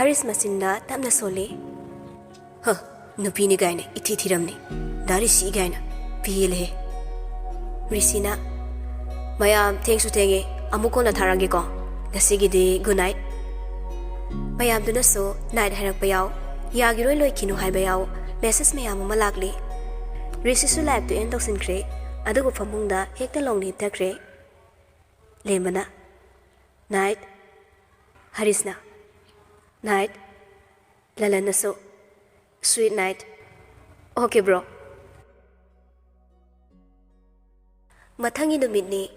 Haris masinda tamna soli. Huh, nupini gaina iti thiramni. Dari si gaina pile. Risina. Mayam thanks to tege amuko na tharage ko. Gasigidi good night. Mayam duna so night harak bayaw. Yagiroi loi kinu hai bayaw. Message mayam malagli. Risi su live to end sin kre. Adugo famungda hekta longni takre. Lemana. Night. Harisna. Night. Lalana so. Sweet night. Okay bro. Mathangi numit ni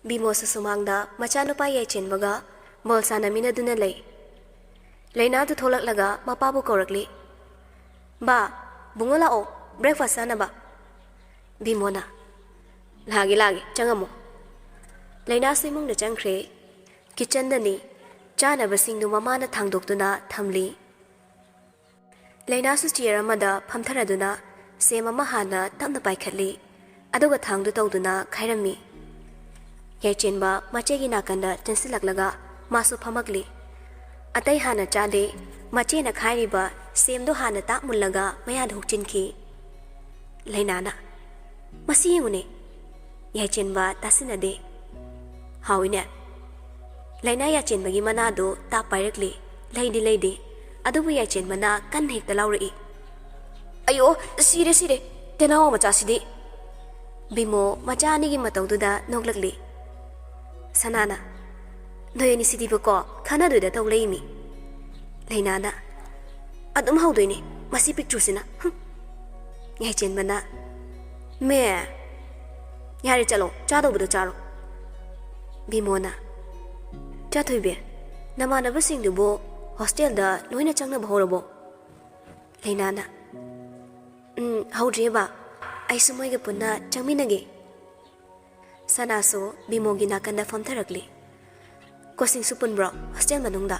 Bimo sa sumangda machano pa yai chenbaga molsa namina duna lay. Layna tu tholak laga mapabu korakli. Ba, bungola o breakfast sana ba? Bimo na. Lagi changamo. Layna simung na changkre. Kitchen na ni chana basing du mama na thangdok duna thamli. Layna su chair amada phamthara duna se mama hana tamna paikhatli. Aduga thangdu tawduna khairami. Yai chenba mache gi nakanda tensilak laga masu phamakli. Atai hana chade mache na khairiba semdo hana ta mullaga mayan hukchinki. Lainana masi une yai chenba tasinade. Hawine Laina ya chenba gi manado ta pairakli leidi adubu yai chenba na kan hekta lauri. Ayo sire tenawa macha sidi. Bimo machani gi matawduda noglakli. Sanana noyani sidi bako khana duda tawleimi. Lainana adum hawdoini masi picture sina. Yai chenbana me yari chalo chado budo charo. Bimona chathoibe namanaba singdubo hostel da loina changna bhorabo. Lainana hawdreba ai sumoiga punna changminage. Sanaso Bimogi nakanda famtharakli. Kosing supun bro hostel manungda.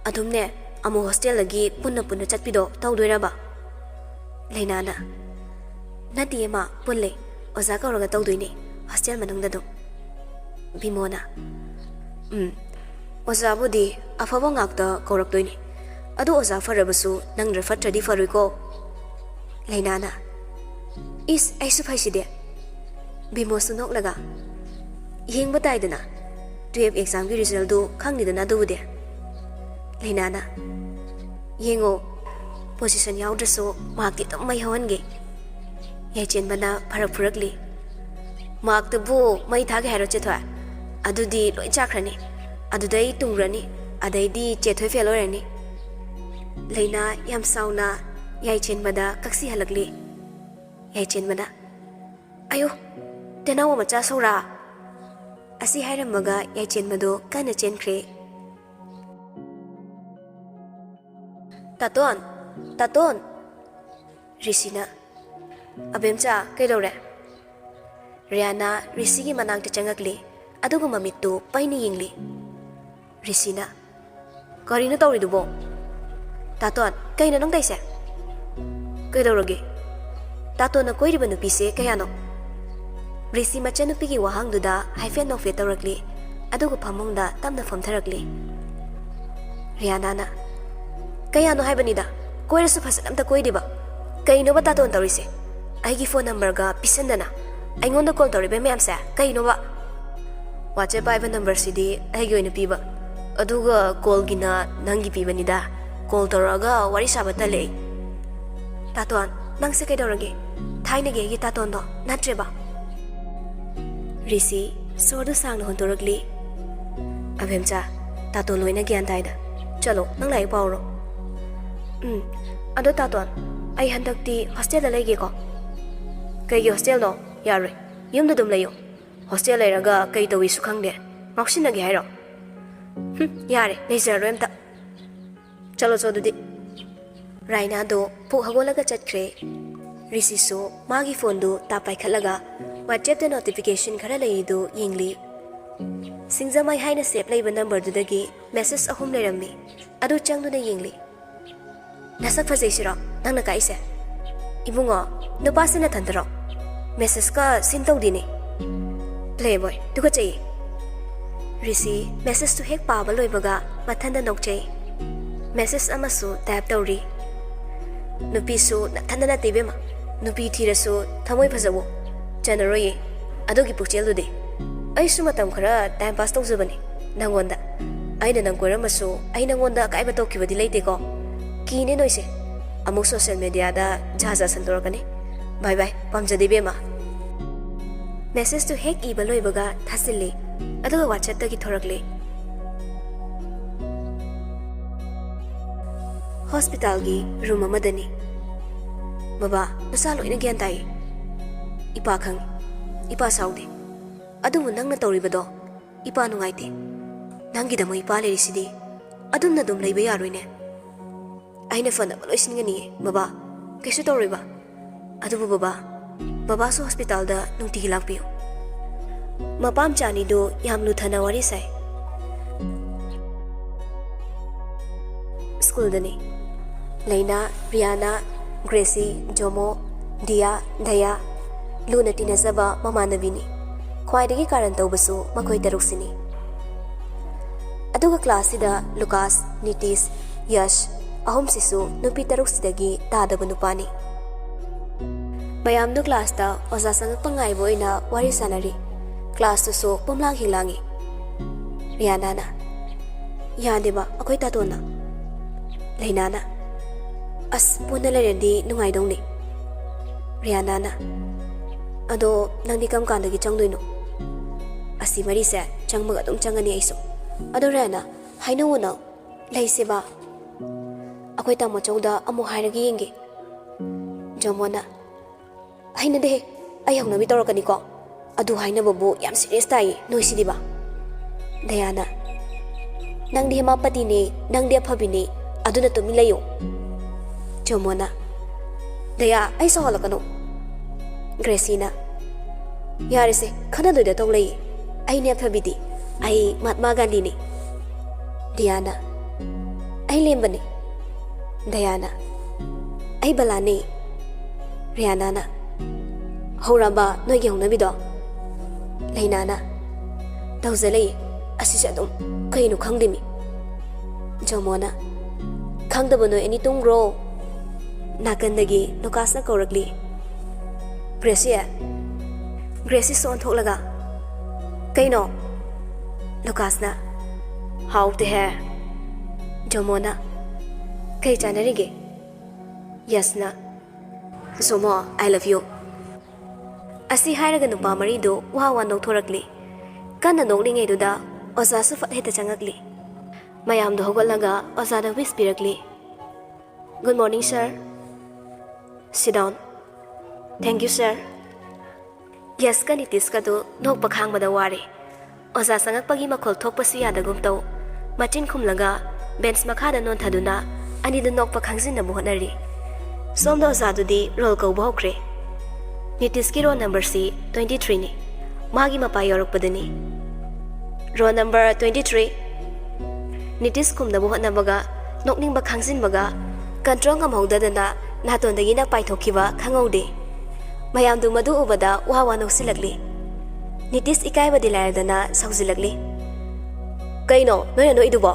Adumne amu hostel lagi punna chatpido tawdoiraba. Lainana nati ma punle oza ka roga tawdoine hostel manungda do. Bimona oza budi afabo ngakta korakdoine. Adu oza farabasu nang refatradi faruiko. Lainana is aisu phaiside. Bimo sunok laga yeng batai dana 12 exam gi result do khangni dana dude. Lainana yengo position yaudreso mark ti tam mai hawange. Yai chen bana pharak phurakli. Mark the bo mai thage haro chethwa adudi loi chakrani adudai tungrani adai di chethoi fail orani. Laina yam sauna yai chen bada kaksi halakli. Yai chen bana ayo tenawa macha saura asi hairamaga yai chen mado kana chen kre. Taton Risina abemcha kaidore. Riana Risigi manang te changakli aduga mamittu paini yingli. Risina karina tawridubo. Taton kaina nong daise kaidoroge. Tato na koiriba nupise kayano. Risi machanupigi wahangduda haifen no fetarakli aduga phamungda tamna famtharakli. Rianana kayano haibanida koirasu fasanamta koidiba kaino ba taton tawrise aigi phone number ga pisandana aingonda call tawribe mayamse kaino ba wache paiba number sidi aigi oina piba aduga call gina nangi pibanida call tawraga wari sabata le. Taton nangse kaidorage thainage gi taton do natreba. Risi sordu sang hontoragli. Abemcha taton loina gyan taida chalo nang lai pawro. Ado taton ai handakti hostel da lege ko. Kaigi hostel do yare yumda dum layo. Hostel lairaga kai tawi su khangde ngoksinage hairo. Yare leisure remta chalo chodudi. Raina do pu hagolaga chatkre. Risi so magi phone do tapai khalaga WhatsApp the notification khara leidu yingli. Singzamai haina save leiba number dudagi message ahum lerammi adu changduna yingli. Nasak phajai nangna kaise ibungo nupasina thandaro message ka sintawdini. Playboy duga chai. Risi message to hek paba loibaga mathanda nokchai. Message amasu type tawri. Nupi su nathana tibema. Nupi thirasu thamoi phajabo. Chanaroi adogi puchelu de. Ai su matam khara time pass tawjabani. Nangonda. Aina nang koiramasu ai nangonda kaiba tokibadi leite ko. Kine noise. Amuk social media da jaja sandorakani. Bye bye. Pamjadi bema. Message to hek iba loibaga thasili. Aduga WhatsApp tagi thorakle. Hospital gi room amadani. Baba, nasa loina gyan tayo. Ipa kang, ipa saudi. Adumo nang natawribado, ipa nungayti. Nanggida mo ipa lirisidi. Adum na dum laiba yaroy ne. Ay na fan na maloisin nga ni, baba, kaysa tawriba. Adumo baba, baba sa hospital da nung tigilang piyo. Mapam chani do yam lutha na warisay. School dani. Laina, Rihanna, Gracie, Jomo, Dia, Daya, Luna tinasaba mamanabini. Khwaidagi karan tawbasu makoy taruksini. Aduga class sida Lucas, Nitis, Yash, ahom sisu nupi taruksidagi tadaba nupani. Mayamno class ta oza sangak pangaybo ina wari sanari. Class to so pumlang hilangi. Rihanna na. Yandi ba akoy tatona. Laina na. As puna leredi nungay dong ni. Rihanna na. Ado nang di kam kandagi chang doino. Asi marisa chang magatong changani aiso. Ado Rihanna, haino unaw. Laisi ba? Ako'y tamo chawda amo hairagi yengi. Jomo na. Haina dehe, ayaw na bitarakani ko. Ado haina babu yam serious tayo, noisi di ba? Diana. Nang di mapati ni, nang di apabini, ado na tumilayo. Jomo na. Daya, ay sa hala ka no. Gracie na. Yari se, kana doy da tong lay. Ay niya pabidi. Ay matmagan ni. Diana. Ay lemba ni. Diana. Ay bala ni. Rihanna na. Hauramba, noy gihong na bido. Layna na. Tawzalay, asisya dong, kayo no kang dimi. Jomo na. Kang dabo no enitong grow. Nakandagi Lucas na koragli. Gracie. Gracie soon tholaga. Kay no. Lucas na. How the hair. Jomo na. Kay chanarige. Yes na. Somo, I love you. Asi hairaga nupa marido wawa nong thorakli. Kana nong lingay duda oza sufat hita changagli. Mayam do hogalaga oza da wispirakli. Good morning, sir. Sit down. Thank you, sir. Yes, kanitis ka do nok pakhang madawari. Oza sangak pagi makol thok pasiya da gumtaw. Machin kumlaga bench makada non thaduna ani do nok pakhangsin na buhonari. Somda oza do di roll ko bahokre. Nitis ki roll number si 23 ni. Magi mapa yorok padani. Roll number 23. Nitis kumda buhon na baga nokning bakhangsin baga control ngam hogdadana naton dagi na paithokiba khangaude. Mayam du madu ubada wawa noksilagli. Nitis ikai ba dilayadana sauzilagli. Kaino noy no idubo.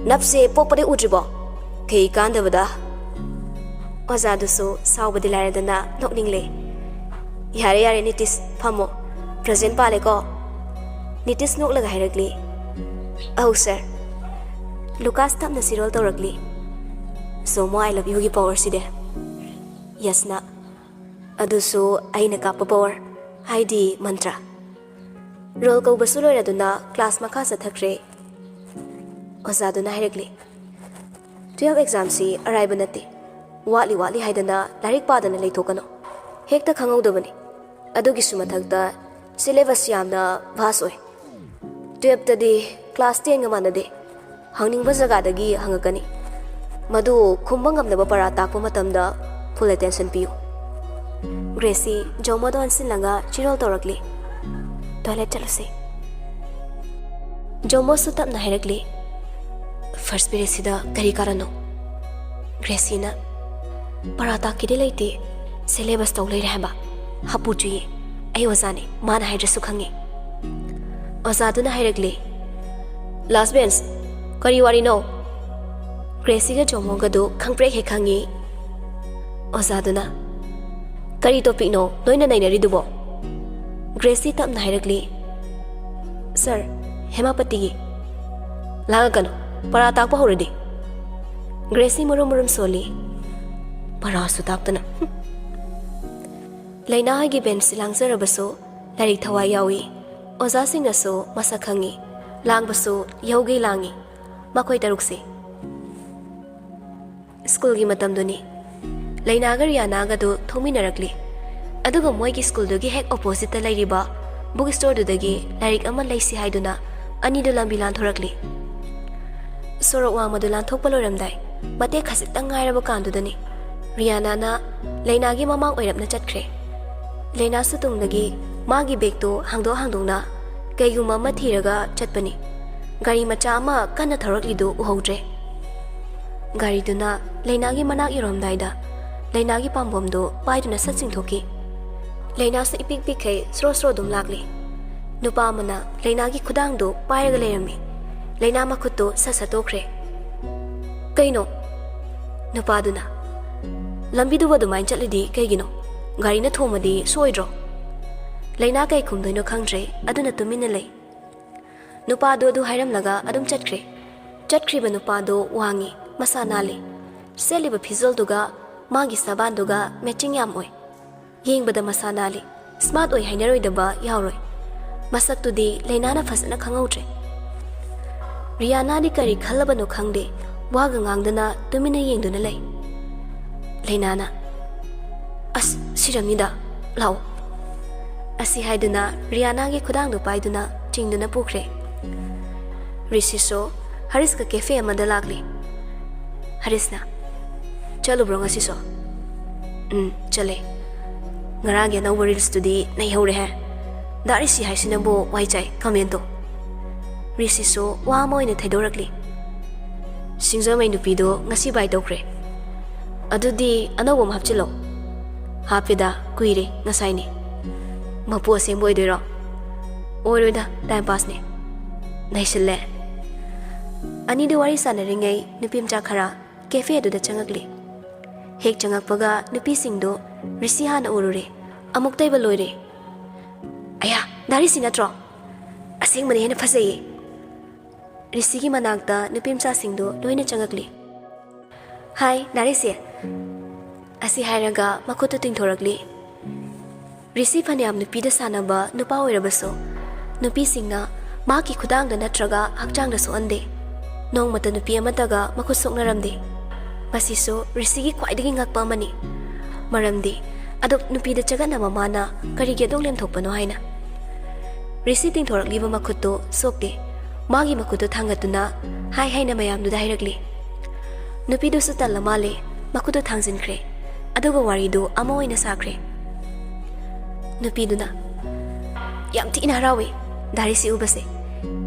Napse popade udribo. Kei kandabada. Oza dusu sauba dilayadana nokningle. Yare yare Nitis phamo. Present pale ko. Nitis nok laga hairagli. Oh sir. Lucas tam na sirol tawragli. So mo I love you gi power si de. Yes na. Aduso ay nakapa power. Haidi mantra. Roll ko basuloy aduna class makha sa thakre. Oza duna hairagli. 12 exam si arrive nati. Wali haidana larik padana leithokano. Hekta khangawdabani. Adugi sumathagda syllabus yamna vast oy. 12 tadi class 10 ngamanade. Hangningba jagadagi hangakani. Madu khumbang ngamnaba para takpa matamda full attention piyu. Gracie Jomo do ansinlaga chirol torakli. Toilet chalase. Jomo sutap na hairagli. First period sida kari karano. Gracie na para takide leite syllabus tawlay rahba. Hapu chuye. Ay wazani mana haidra sukhangi. Ozaduna hairagli. Last bench. Kari wari no. Gracie Jomogado Kangpre Hekangi Ozaduna Karito Pino, Noina Nainaridubo Gracie Tam Nairagli Sir, Hemapati Lagano, Paratapa already Gracie Murum Soli Parasutaptana Laina Giben Silangser Abaso, Larry Tawayawi, Oza Singaso, Masakangi, Langbaso, Yogi Langi, Makoy Taruksi. School gi matam duni. Lainagar Yanaga do Tominaragli. Aduga Moigi school dogi hek opposite Lariba, bookstore do dagi, Larik Aman Lacy Haiduna, Anidulam Bilan Thorakli. Soro Madulan Topaloramdai, Mate Kasitangarabakan duni. Rianana, Lainagi Mama Oirap Nachatre. Laina Sutung Nagi, Magi Bekto, Hangdona, Gayuma Matiraga, Chatpani. Gari Machama, Kana Thorakli do Uhodre. Gari Duna, Lainagi Manak Irom Daida, Lainagi Pambomdo, Paiduna Satsing Toki. Lainas Ipik Pike, Sro Dum Lagli. Nupamana, Lainagi Kudangdo, Piragalemi. Laina Makuto, Sasatokre. Kaino Nupaduna. Lambiduwa do main chatlidi kaygino gari na thomadi soidro laina kay khumdoi no khangdre aduna tumina lei nupa do hairam laga adum chatkhri ba nupa do wangi masana le seliba phizol duga magi saban duga matching yam oi yengbada masana le smart oi hainaroi daba yauroi masak tudi laina na fasana khangautre riana di kari khalaba no khangde waga ngangdana tumina yengduna lei Lainana As Siramida Lao Asi Haiduna Riana gi Kudang do Paiduna Chingduna Pukre Risiso Hariska Cafe Madalagli Harisna Chalo Bronga Siso Chale Ngaragi na worries to the Nayhore hair Darisi Haisinabo Waichai Commento Risiso Wamo in a Tidorakli Singzama Nupido Nasi by Dokre Adudi anawam hapchilo hapida kuire nasaini mapu semboy diro oroida time pass ne naisille ani de wari sanaringai nupim chakhara cafe adu da changakli hek changakpaga nupi singdo risihana urure amuk taiba loire aya dari sinatro asing mane hena phasai risigi manakta nupim cha singdo loina changakli Hi narisi Asi hairaga makutu tingthoragli Risi phaniam nupi da sanaba nupa oirabaso nupi singna maki khudang da natraga hakchang da so ande nong mata nupi amataga makut soknaramde masiso risi gi khwaidagi ngakpa mani maramdi adok nupi da chagana mamana karige dong lem thokpano haina risi tingthoragli ba makutu sokde magi makutu thangatuna hai haina mayam du dairagli nupi do su talamale makutu thangjinkre aduga wari do amoina sakre nupi duna yam tina rawi dari si ubase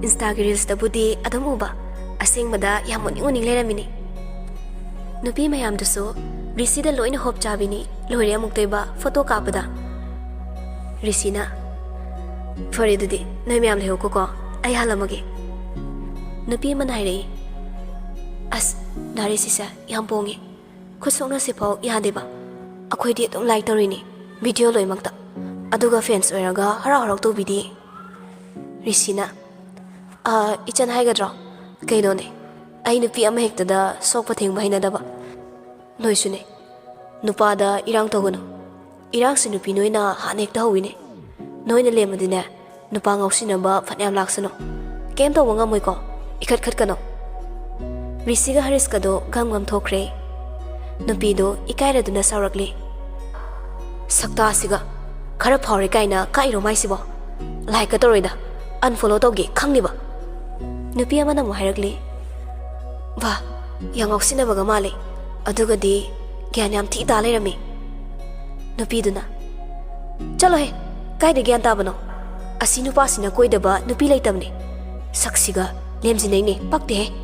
instagram reels da budi adam uba asing mada yam uning leramini nupi mayam do so risi da loina hop chabini loire amuk teba photo kapada risina fore dudi noi mayam leho ko ai halamage nupi manai As dari sisa yang pongi kusokna sipau yadeba akhoi di tong like torini video loi makta aduga fans oiraga harau to bidi risina ichan haigadro kaino ne ai nupi ama hekta da sokpa thengba hina daba noi sune nupa da irang togono irang si nupi noina hanek ta howine noina lemadine nupa ngausinaba phatyam laksano kem to wanga moi ko ikhat khat kano Risiga Hariskado Gangam Tokre Nupido Ikairaduna Saurakli Sakta Siga Kara Pori Kaina Kairo Maisibo Like a Torida Unfollow Togi Kangiba Nupia Manamo Harakli Va Young Oxina Bagamali Adugadi Gyanyam Tita Lerami Nupiduna Chalohe Kaida Gyantabano Asinupasina Koidaba Nupilaitamni Saksiga Lemzinene Pakte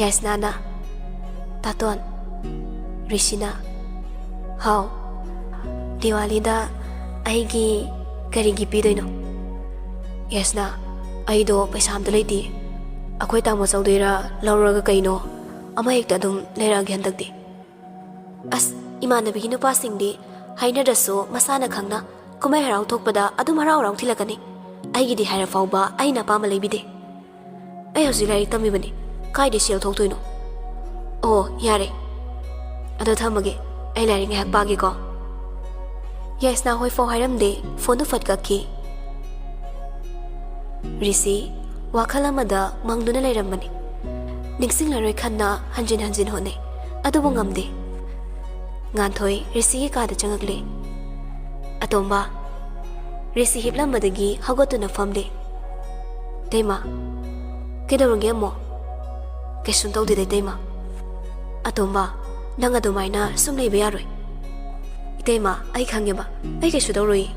Yes, Nana. Taton. Rishina. How? Diwali da aigi karigi pidoino. Yes na. Aido paisam daliti. Akwai tamo chawdira lauraga kaino ama hekta adum leragi handakti. As imanabigi nupasingdi hainadaso masana khangna kumai harau thokpada adum harau rau thilakani. Aigidi haira fauba aina pama leibide. Ai hausi lai tamibani kaide sel thoktoino. Oh yare. Ado thamage ai lai ngai hak pagi ko. Yes na hoi fo hairamde phone fatka ki. Risi wakhalamada mangduna lairamani. Ningsing laroi khanna hanjin hone. Adubu ngamde. Nganthoi Risi ki kada changakle. Atomba Risi hiplammadagi hagotuna famde. Tema kedaronge mo kesun tawdi tema. Atomba nang adumaina sumlei bayaroi. Itema ai khangeba ai kesu tawroi.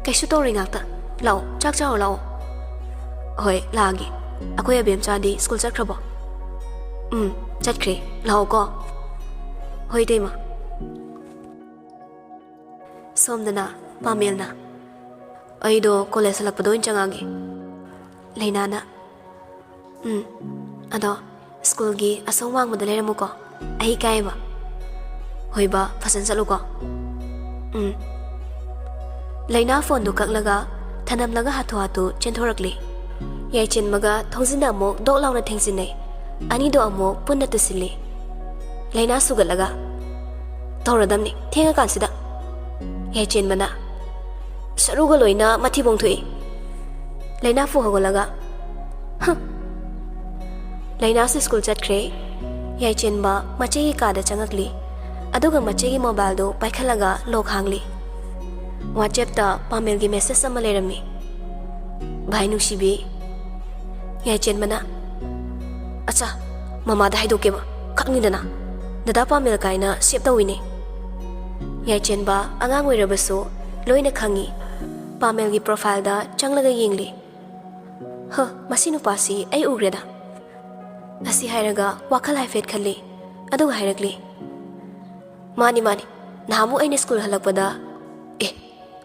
Kesu tawri ngakta lao chak chaw lao. Hoi lagi akoy abem chadi school chakhrabo. Chatkre lao ko. Hoi tema somdana pamelna aido college lakpado inchangangi leinana ado school gi asawang modalera muko ai kaiba hoiba fasan saluko leina phone du kaklaga thanam laga hatu chentorakli yai chen maga thongsinda mo dok launa thengsinai ani do amo punna tusili leina sugalaga tawradamni thenga kansida yai chen mana saruga loina mathi bongthui leina fu hogolaga leina se school chatkre yai chen ba mache gi kada changakli aduga mache gi mobile do paikhalaga lok hangli WhatsApp ta pamel gi message sama lerami bhai nusibi yai chen mana acha mama da haidoke ba khakni dana dada pamel kaina save tawini yai chen ba angang oirabaso loina khangi pamel gi profile da changlaga yengli masinu pasi ai ugreda asi hairaga wakhal haifet khalli adu hairagli mani namu aina school halakpada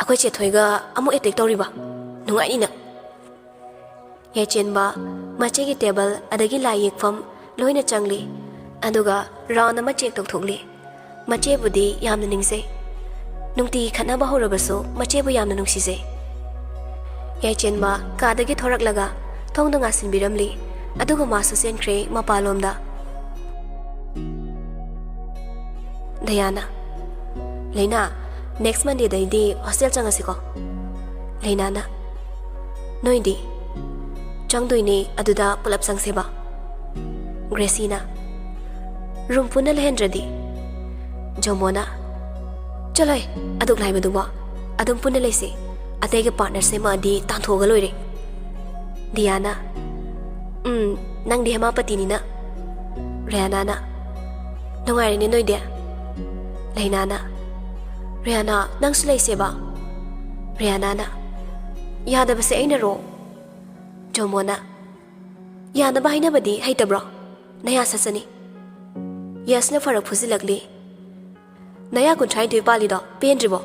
akhoi che thoiga amu attack tawriba nungai ina yai chen ba mache gi table adagi lai yekfam loina changli aduga round ama check tokthokli mache budi yamna ningse nungti khana ba horabaso mache bu yamna nungsise yai chen ba kadagi thorak laga thongda ngasin biramli aduga masu senkre mapalomda Dayana Leina next Monday daidi hostel changasiko Leina na noidi changdoini aduda pulap sangseba Gracina room punal hendradi Jomona Chaloi aduk lai maduba adum punalaise atege partner sema di tanthoga loire Diana nang di hama patini na Rihanna na nungari ni noide Leina na Rihanna nang sulai seba Rihanna na yada base aina ro Jomona yada bahina badi haitabro naya sasani Yasna farak phuzilakli Naya kun try to pali do pendribo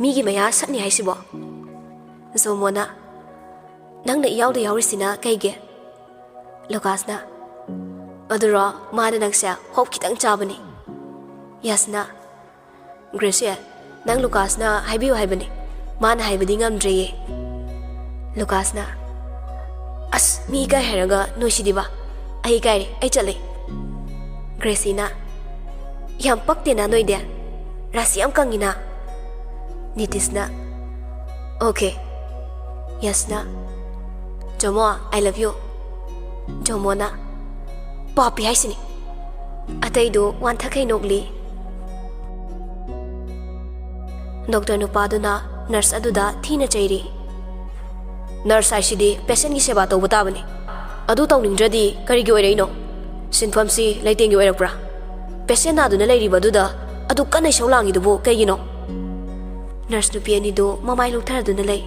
migi maya satni haisibo Zomona nang na yawda yawrisina kaige Lucasna adura mana nangsya hop kitang chabani Yasna Gracia nang Lucasna haibiu haibani mana haibadi ngamdreye Lucasna as mi ga heraga noisidiba ai gaire ai chale Gracina yam pakte na noide Rasi am kangina Nitisna Okay Yasna Jomo I love you Jomona Papi haisini Ataido wan thakai nogli Doctor nupaduna nurse aduda thina chairi Nurse aisidi patient gi seba tawba tabani adu tawningradi kari gi oiraino sinfamsi laitengi oirakpra patient aduna leiribaduda adu kanai shaulangi dubo kaigino nurse nupi ani do mamai lukthar duna lei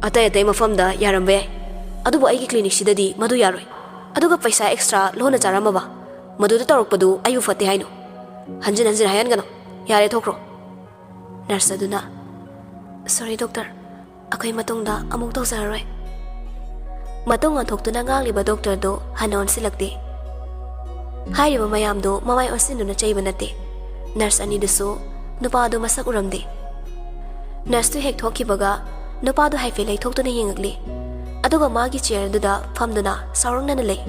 atai mafamda yarambe adubo aigi clinic sidadi madu yaroi aduga paisa extra lona charamaba madu da torokpadu ayu fate haino hanjin hayan gano yare thokro nurse aduna sorry doctor akai matongda amuk tawsaroi Matong onthoktuna ngangliba doctor-do hana onsilakte. Hairiba mayamdo mamay onsinduna chaiba nate. Nurse anidusu nupado masak uramde. Nurse tu hek thokibaga nupado haife lay thoktuna yengakli. Aduga magi chair duda famduna saurang nana lay.